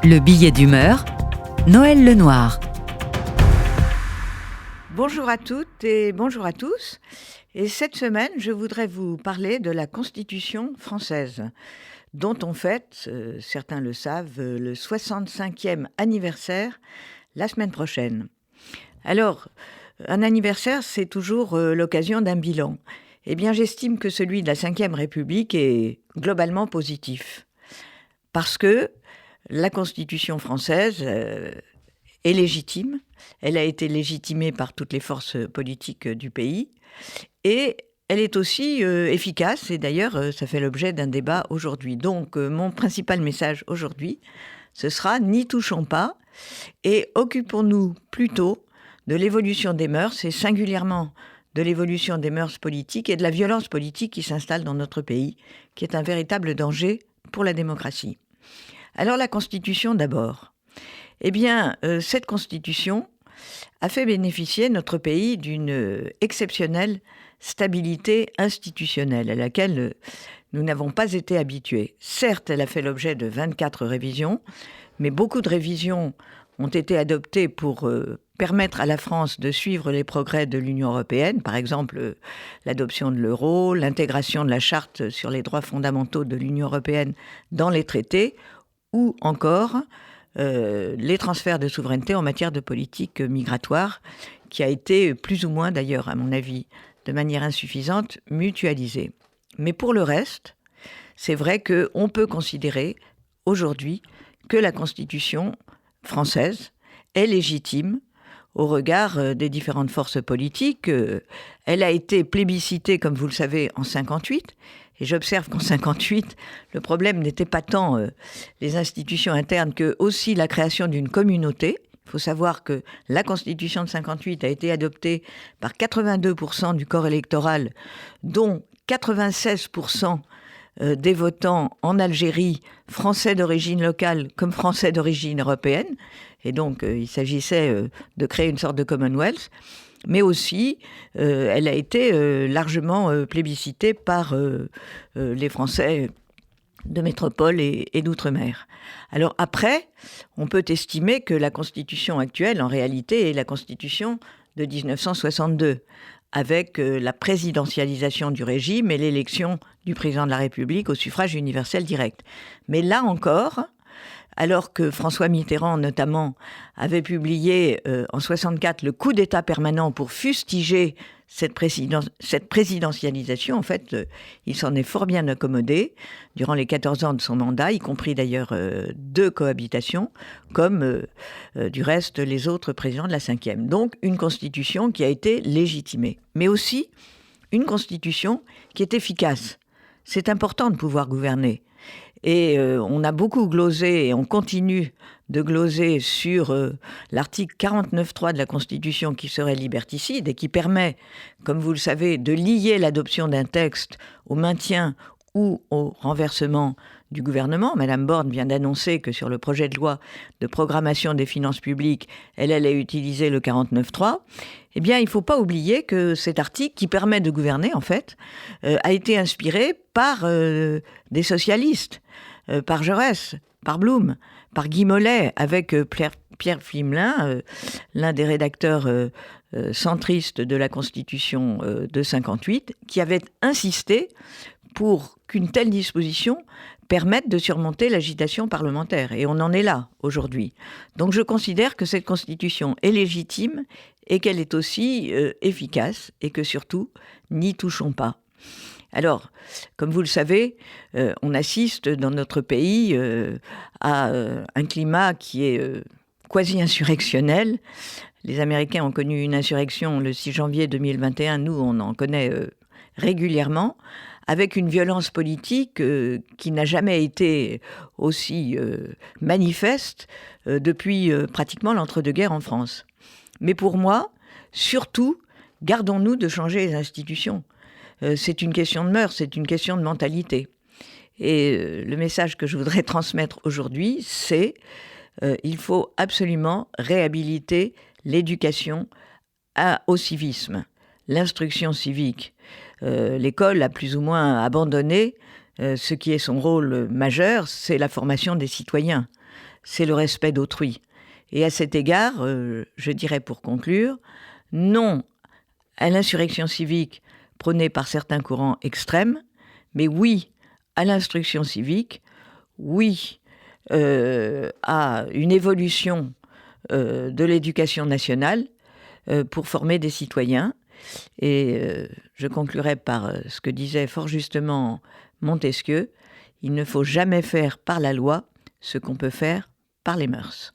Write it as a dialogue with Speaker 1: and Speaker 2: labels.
Speaker 1: Le billet d'humeur, Noël Lenoir.
Speaker 2: Bonjour à toutes et bonjour à tous. Et cette semaine, je voudrais vous parler de la Constitution française, dont on fête, certains le savent, le 65e anniversaire la semaine prochaine. Alors, un anniversaire, c'est toujours l'occasion d'un bilan. Eh bien, j'estime que celui de la Ve République est globalement positif. Parce que la Constitution française est légitime. Elle a été légitimée par toutes les forces politiques du pays. Et elle est aussi efficace. Et d'ailleurs, ça fait l'objet d'un débat aujourd'hui. Donc, mon principal message aujourd'hui, ce sera « N'y touchons pas » et occupons-nous plutôt de l'évolution des mœurs et singulièrement de l'évolution des mœurs politiques et de la violence politique qui s'installe dans notre pays, qui est un véritable danger pour la démocratie. Alors la Constitution d'abord. Eh bien, cette Constitution a fait bénéficier notre pays d'une exceptionnelle stabilité institutionnelle à laquelle nous n'avons pas été habitués. Certes, elle a fait l'objet de 24 révisions, mais beaucoup de révisions ont été adoptées pour permettre à la France de suivre les progrès de l'Union européenne, par exemple l'adoption de l'euro, l'intégration de la charte sur les droits fondamentaux de l'Union européenne dans les traités, ou encore les transferts de souveraineté en matière de politique migratoire, qui a été plus ou moins, d'ailleurs, à mon avis, de manière insuffisante, mutualisée. Mais pour le reste, c'est vrai qu'on peut considérer aujourd'hui que la Constitution française est légitime au regard des différentes forces politiques. Elle a été plébiscitée, comme vous le savez, en 1958. Et j'observe qu'en 1958, le problème n'était pas tant les institutions internes que aussi la création d'une communauté. Il faut savoir que la Constitution de 1958 a été adoptée par 82% du corps électoral, dont 96% des votants en Algérie, français d'origine locale comme français d'origine européenne. Et donc, il s'agissait de créer une sorte de Commonwealth. Mais aussi, elle a été largement plébiscitée par les Français de métropole et d'outre-mer. Alors après, on peut estimer que la Constitution actuelle, en réalité, est la Constitution de 1962, avec la présidentialisation du régime et l'élection du président de la République au suffrage universel direct. Mais là encore, alors que François Mitterrand, notamment, avait publié en 1964 le coup d'État permanent pour fustiger cette présidentialisation, en fait, il s'en est fort bien accommodé durant les 14 ans de son mandat, y compris d'ailleurs 2 cohabitations, comme du reste les autres présidents de la Ve. Donc une constitution qui a été légitimée, mais aussi une constitution qui est efficace. C'est important de pouvoir gouverner. Et on a beaucoup glosé et on continue de gloser sur l'article 49.3 de la Constitution qui serait liberticide et qui permet, comme vous le savez, de lier l'adoption d'un texte au maintien ou au renversement du gouvernement. Madame Borne vient d'annoncer que sur le projet de loi de programmation des finances publiques, elle allait utiliser le 49.3. Eh bien, il ne faut pas oublier que cet article, qui permet de gouverner, en fait, a été inspiré par des socialistes, par Jaurès, par Blum, par Guy Mollet, avec Pierre Pflimlin, l'un des rédacteurs centristes de la Constitution de 1958, qui avait insisté pour qu'une telle disposition permette de surmonter l'agitation parlementaire. Et on en est là, aujourd'hui. Donc je considère que cette Constitution est légitime et qu'elle est aussi efficace et que surtout, n'y touchons pas. Alors, comme vous le savez, on assiste dans notre pays à un climat qui est quasi-insurrectionnel. Les Américains ont connu une insurrection le 6 janvier 2021. Nous, on en connaît régulièrement, avec une violence politique qui n'a jamais été aussi manifeste depuis pratiquement l'entre-deux-guerres en France. Mais pour moi, surtout, gardons-nous de changer les institutions. C'est une question de mœurs, c'est une question de mentalité. Et le message que je voudrais transmettre aujourd'hui, c'est il faut absolument réhabiliter l'éducation au civisme, l'instruction civique. L'école a plus ou moins abandonné ce qui est son rôle majeur, c'est la formation des citoyens, c'est le respect d'autrui. Et à cet égard, je dirais pour conclure, non à l'insurrection civique prônée par certains courants extrêmes, mais oui à l'instruction civique, oui à une évolution de l'éducation nationale pour former des citoyens. Et je conclurai par ce que disait fort justement Montesquieu, il ne faut jamais faire par la loi ce qu'on peut faire par les mœurs.